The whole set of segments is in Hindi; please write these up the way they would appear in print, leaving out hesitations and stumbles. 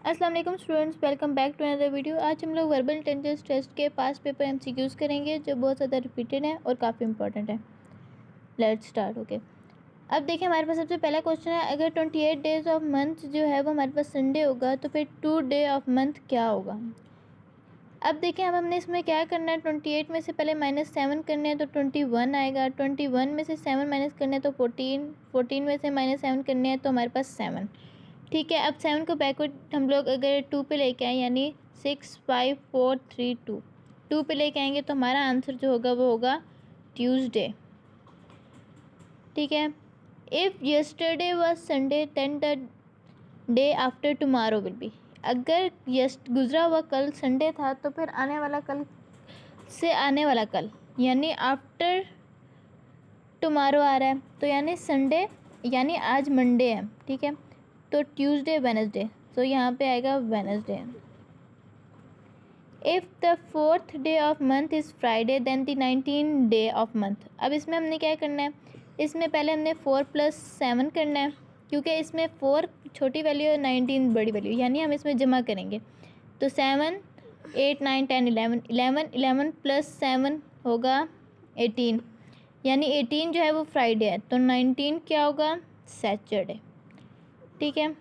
अस्सलाम वालेकुम students, welcome back to another video. आज हम लोग वर्बल इंटेलिजेंस टेस्ट के पास्ट पेपर एमसीक्यूज़ करेंगे जो बहुत ज़्यादा रिपीटेड है और काफ़ी इंपॉर्टेंट है। Let's start. ओके, अब देखिए हमारे पास सबसे पहला क्वेश्चन है, अगर 28 डेज ऑफ मंथ जो है वो हमारे पास संडे होगा तो फिर 2 डे ऑफ मंथ क्या होगा। अब देखिए अब हमने इसमें क्या करना है, 28 में से पहले -7 करने हैं तो 21 आएगा, 21 में से 7 माइनस करने हैं तो 14, 14 में से -7 करने हैं तो हमारे पास 7। ठीक है, अब 7 को बैकवर्ड हम लोग अगर 2 पे लेके आए यानी 6 5 4 3 2 2 पे लेके आएंगे तो हमारा आंसर जो होगा वो होगा ट्यूसडे। ठीक है, if yesterday was Sunday then the day after tomorrow will be. अगर गुजरा हुआ कल संडे था तो फिर आने वाला कल से आने वाला कल यानी आफ्टर टुमारो आ रहा है तो यानी संडे यानी आज मंडे है। ठीक है, तो ट्यूसडे वेनसडे, तो यहाँ पे आएगा Wednesday. If the 4th day of month is Friday then the 19th day of month. अब इसमें हमने क्या करना है, इसमें पहले हमने 4 + 7 करना है क्योंकि इसमें 4 छोटी वैल्यू और 19 बड़ी वैल्यू, यानी हम इसमें जमा करेंगे तो 7 8 9 10 11 11 + 7 होगा 18, यानी 18 जो है वो फ्राइडे है तो 19 क्या होगा, सैटरडे। ठीक है,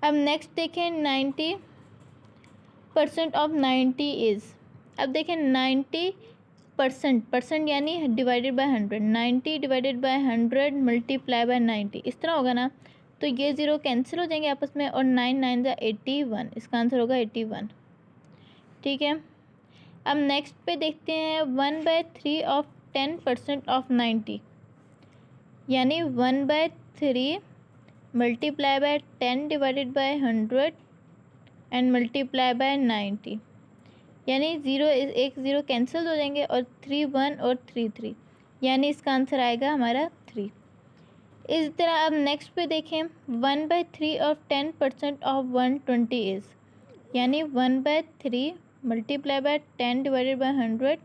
अब नेक्स्ट देखें 90% ऑफ 90 इज़। अब देखें 90% यानी divided by 100, 90 divided by 100 multiply by 90, इस तरह होगा ना, तो ये ज़ीरो कैंसिल हो जाएंगे आपस में और 9 9 ज़ा 81, इसका आंसर होगा 81। ठीक है, अब नेक्स्ट पे देखते हैं 1/3 ऑफ 10% ऑफ 90, यानी 1/3 multiply by 10 divided by 100 and multiply by 90, यानी एक ज़ीरो कैंसिल हो जाएंगे और 3 1 और 3 3, यानी इसका आंसर आएगा हमारा 3। इस तरह अब नेक्स्ट पे देखें 1/3 ऑफ 10% ऑफ 120 इज़, यानी 1/3 multiply by 10 divided by 100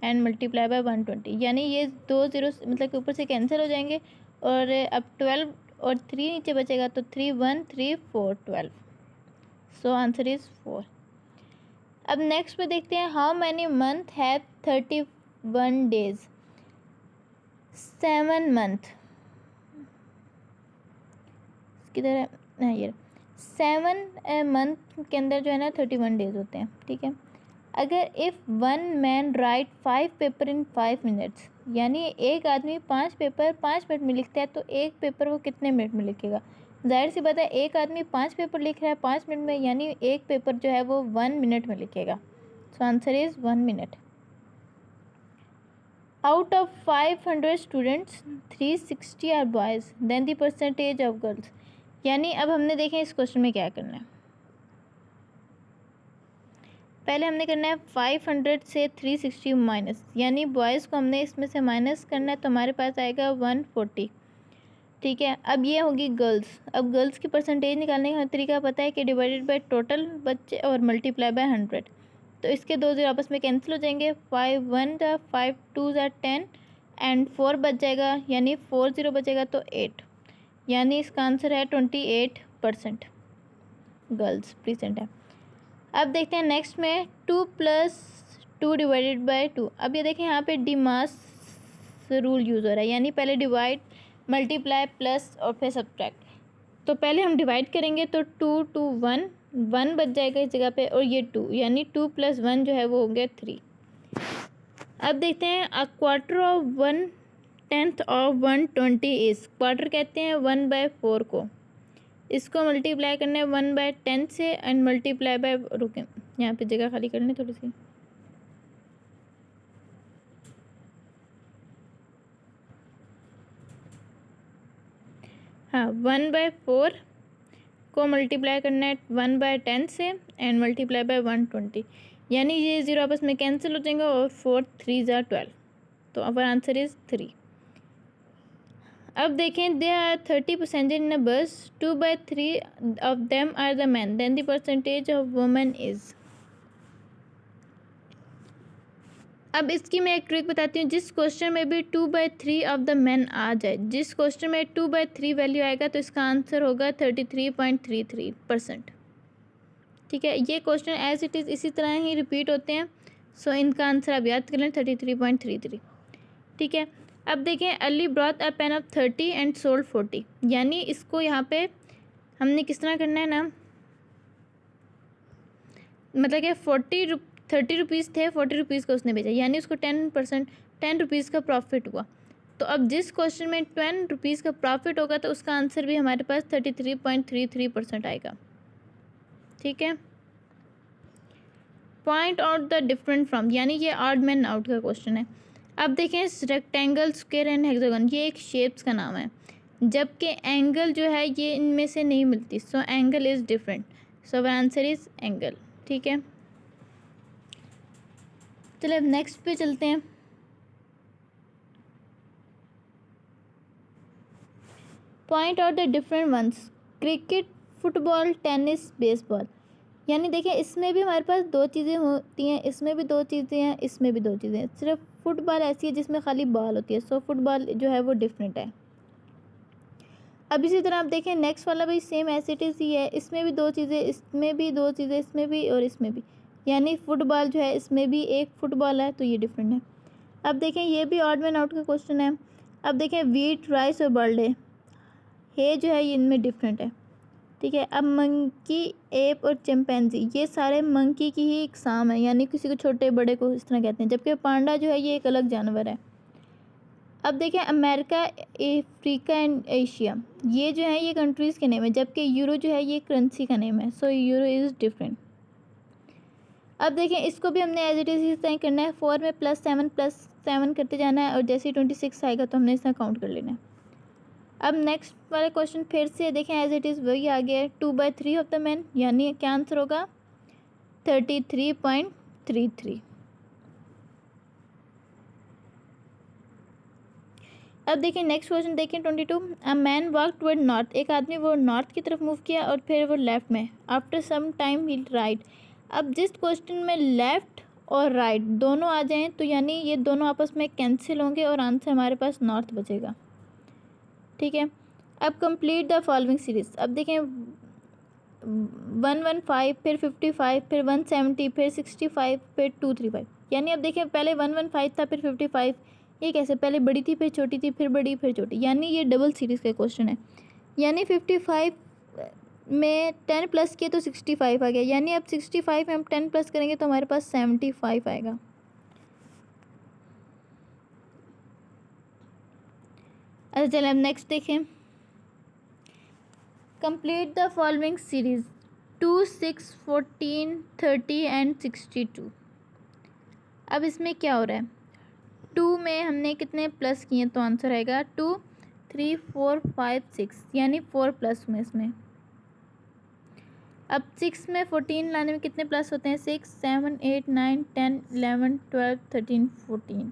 and multiply by 120, यानी ये दो ज़ीरो मतलब कि ऊपर से कैंसिल हो जाएंगे और अब 12 और 3 नीचे बचेगा तो 3 1 3 4 12, सो आंसर इज़ 4। अब नेक्स्ट पे देखते हैं how many month have 31 days. 7 month किधर है, हाँ ये 7 मंथ के अंदर जो है ना 31 डेज होते हैं। ठीक है, अगर if 1 man right 5 paper in 5 minutes, यानी एक आदमी 5 पेपर 5 मिनट में लिखता है तो एक पेपर वो कितने मिनट में लिखेगा। जाहिर सी बात है एक आदमी 5 पेपर लिख रहा है 5 मिनट में, यानी एक पेपर जो है वो 1 मिनट में लिखेगा, so answer is 1 minute. Out of 500 students 360 are boys then the percentage of girls, यानी अब हमने देखें इस क्वेश्चन में क्या करना है। पहले हमने करना है 500 से 360 माइनस, यानी बॉयज़ को हमने इसमें से माइनस करना है तो हमारे पास आएगा 140। ठीक है, अब ये होगी गर्ल्स। अब गर्ल्स की परसेंटेज निकालने का तरीका पता है कि डिवाइडेड बाय टोटल बच्चे और मल्टीप्लाई बाय 100, तो इसके दो ज़ीरो आपस में कैंसिल हो जाएंगे, 5 1 ज़ा 5 2 ज़ा 10 एंड 4 बच जाएगा, यानी 4 ज़ीरो बचेगा तो 8, यानी इसका आंसर है 28% गर्ल्स प्रेजेंट है। अब देखते हैं नेक्स्ट में 2 + 2 डिवाइडेड बाय 2। अब ये देखें यहाँ पे डिमास रूल यूज़ हो रहा है, यानी पहले डिवाइड मल्टीप्लाई प्लस और फिर सब्ट्रैक्ट। तो पहले हम डिवाइड करेंगे तो 2 2 1 1 बच जाएगा इस जगह पे और ये 2, यानी 2 + 1 जो है वो हो गया 3। अब देखते हैं a quarter of 1/10 of 120 is. Quarter कहते हैं 1/4 को, इसको मल्टीप्लाई करना है 1/10 से एंड मल्टीप्लाई बाय, रुकें यहाँ पे जगह खाली करनी थोड़ी सी, हाँ 1/4 को मल्टीप्लाई करना है 1/10 से एंड मल्टीप्लाई बाय 120, यानी ये ज़ीरो आपस में कैंसिल हो जाएंगे और 4 3 ज़ा 12, तो अब आंसर इज़ 3। अब देखें they are 30 percentage in a bus, 2/3 of them are the man then the percentage of women is. अब इसकी मैं एक ट्रिक बताती हूँ। जिस क्वेश्चन में भी 2/3 ऑफ द मैन आ जाए, जिस क्वेश्चन में 2/3 वैल्यू आएगा तो इसका आंसर होगा 33.33%। ठीक है, ये क्वेश्चन एज इट इज़ इसी तरह ही रिपीट होते हैं। सो इनका आंसर आप याद कर लें 33.33। ठीक है, अब देखें Ali brought a pain of 30 and sold 40, यानी इसको यहाँ पे हमने किस तरह करना है ना, मतलब कि 30 रुपीज़ थे, 40 रुपीज़ का उसने बेचा, यानी उसको 10 रुपीज़ का प्रॉफिट हुआ। तो अब जिस क्वेश्चन में 10 रुपीज़ का प्रॉफिट होगा तो उसका आंसर भी हमारे पास 33.33% आएगा। ठीक है, point out the different from, यानी ये ऑड मैन आउट का क्वेश्चन है। अब देखें रेक्टेंगल, स्क्वायर एंड हेक्सागन, ये एक शेप्स का नाम है, जबकि एंगल जो है ये इनमें से नहीं मिलती। So angle is different, so our answer is angle. ठीक है, चलिए अब नेक्स्ट पे चलते हैं। Point out the different ones, cricket, football, tennis, baseball, यानी देखिए इसमें भी हमारे पास दो चीज़ें होती हैं, इसमें भी दो चीज़ें हैं, इसमें भी दो चीज़ें हैं। सिर्फ फुटबॉल ऐसी है जिसमें खाली बॉल होती है। सो फुटबॉल जो है वो डिफरेंट है। अब इसी तरह आप देखें नेक्स्ट वाला भी सेम ऐसे इट इज़ ही है, इसमें भी दो चीज़ें, इसमें भी दो चीज़ें, इसमें भी और इसमें भी, यानी फुटबॉल जो है इसमें भी एक फुटबॉल है, तो ये डिफरेंट है। अब देखें ये भी ऑड मैन आउट का क्वेश्चन है। अब देखें वीट, राइस और बर्डे, ये जो है ये इनमें डिफरेंट है। ठीक है, अब मंकी, एप और चिंपैंजी, ये सारे मंकी की ही इकसाम है, यानी किसी को छोटे बड़े को इस तरह कहते हैं, जबकि पांडा जो है ये एक अलग जानवर है। अब देखें अमेरिका, अफ्रीका एंड एशिया, ये जो है ये कंट्रीज़ के नेम है, जबकि यूरो जो है ये करेंसी का नेम है। सो यूरो इज़ डिफरेंट। अब देखें इसको भी हमने एज इट इज़ तय करना है। 4 में +7 करते जाना है, और जैसे ही 26 आएगा तो हमने इसका काउंट कर लेना है। अब नेक्स्ट वाला क्वेश्चन फिर से देखें एज इट इज़ वही आ गया है, 2/3 ऑफ द मैन, यानी क्या आंसर होगा 33.33। अब देखिए नेक्स्ट क्वेश्चन देखें 22, a man walk toward north, एक आदमी वो नॉर्थ की तरफ मूव किया और फिर वो लेफ्ट में, आफ्टर सम टाइम ही राइट। अब जिस क्वेश्चन में लेफ्ट और राइट दोनों आ जाएं तो यानी ये दोनों आपस में कैंसिल होंगे और आंसर हमारे पास नॉर्थ बचेगा। ठीक है, अब कंप्लीट द फॉलोइंग सीरीज। अब देखें 115, फिर 55, फिर 170, फिर 65, फिर 235, यानी अब देखें पहले 115 था फिर 55, ये कैसे, पहले बड़ी थी फिर छोटी थी फिर बड़ी फिर छोटी, यानी ये डबल सीरीज़ का क्वेश्चन है। यानी 55 में 10 प्लस किए तो 65 आ गया, यानी अब 65 में हम 10 प्लस करेंगे तो हमारे पास 75 आएगा। अच्छा चलिए अब नेक्स्ट देखें, complete the following series 2, 6, 14, 30 and 62। अब इसमें क्या हो रहा है, 2 में हमने कितने प्लस किए तो आंसर आएगा 2, 3, 4, 5, 6, यानी 4 प्लस हुए इसमें। अब 6 में 14 लाने में कितने प्लस होते हैं, 6, 7, 8, 9, 10, 11, 12, 13, 14,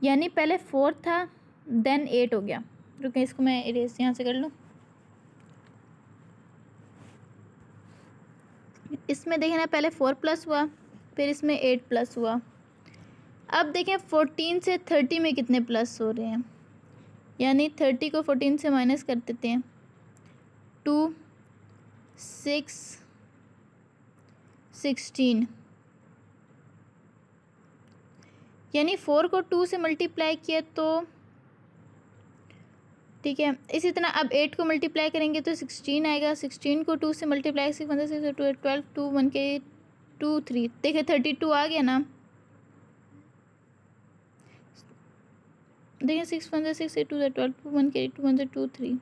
यानी पहले 4 था देन 8 हो गया। रुके इसको मैं इरेज यहाँ से कर लूँ। इसमें देखें ना पहले 4 प्लस हुआ फिर इसमें 8 प्लस हुआ। अब देखें 14 से 30 में कितने प्लस हो रहे हैं, यानी 30 को 14 से माइनस कर देते हैं, 2, 6, 16, यानी 4 को 2 से मल्टीप्लाई किया तो ठीक है। इसी तरह अब 8 को मल्टीप्लाई करेंगे तो 16 आएगा, 16 को 2 से मल्टीप्लाई 6, 12, 2, 1 के 2, 3, देखिए 32 आ गया ना। देखिए 6, 1, 6, 8, 2, 12, 2, 1 के 2, 1, 2, 3,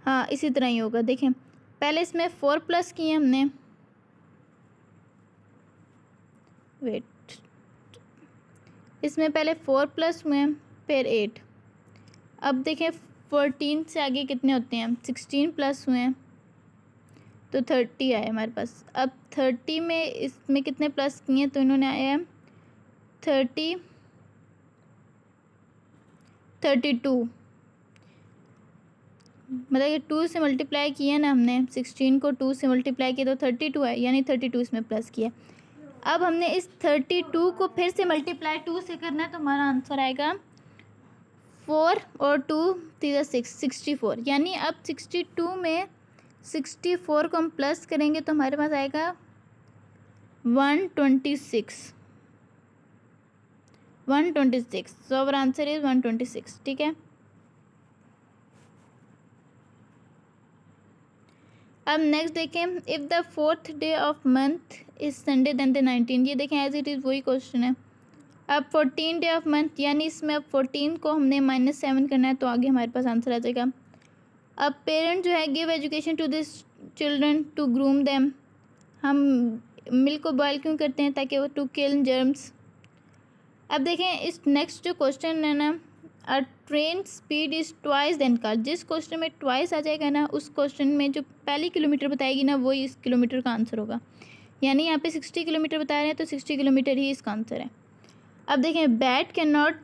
हाँ इसी तरह ही होगा। देखें पहले इसमें 4 प्लस किए हमने, वेट, इसमें पहले 4 प्लस हुए हैं फिर 8। अब देखें 14 से आगे कितने होते हैं, 16 प्लस हुए हैं तो 30 आए हमारे पास। अब 30 में इसमें कितने प्लस किए तो इन्होंने आए हैं 30, 32, मतलब कि 2 से मल्टीप्लाई किया ना हमने, 16 को 2 से मल्टीप्लाई किया तो 32 है, यानी 32 इसमें प्लस किया। अब हमने इस 32 को फिर से मल्टीप्लाई 2 से करना है, तो हमारा आंसर आएगा 4 और 2 3 6 64। यानी अब 62 में 64 को हम प्लस करेंगे तो हमारे पास आएगा 126। 126, सो आवर आंसर इज 126। ठीक है, अब नेक्स्ट देखें, if the 4th day of month is Sunday then the 19। ये देखें एज इट इज़ वही क्वेश्चन है। अब 14 डे ऑफ मंथ, यानी इसमें अब 14 को हमने -7 करना है, तो आगे हमारे पास आंसर आ जाएगा। अब पेरेंट जो है give education to this children to groom them. हम मिल्क को बॉयल क्यों करते हैं, ताकि वो टू किल जर्म्स। अब देखें इस नेक्स्ट जो क्वेश्चन है ना, a train speed is twice than car. जिस क्वेश्चन में ट्वाइस आ जाएगा ना, उस क्वेश्चन में जो पहली किलोमीटर बताएगी ना, वही इस किलोमीटर का आंसर होगा। यानी यहाँ पे 60 किलोमीटर बता रहे हैं, तो 60 किलोमीटर ही इसका आंसर है। अब देखें bat can not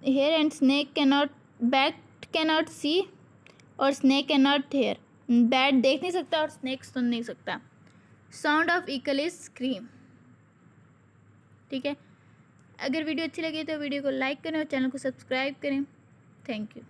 hear and snake can not, bat can not see और snake can not hear. Bat देख नहीं सकता और स्नेक सुन नहीं सकता। Sound of eagle is scream. ठीक है, अगर वीडियो अच्छी लगी तो वीडियो को लाइक करें और चैनल को सब्सक्राइब करें। Thank you.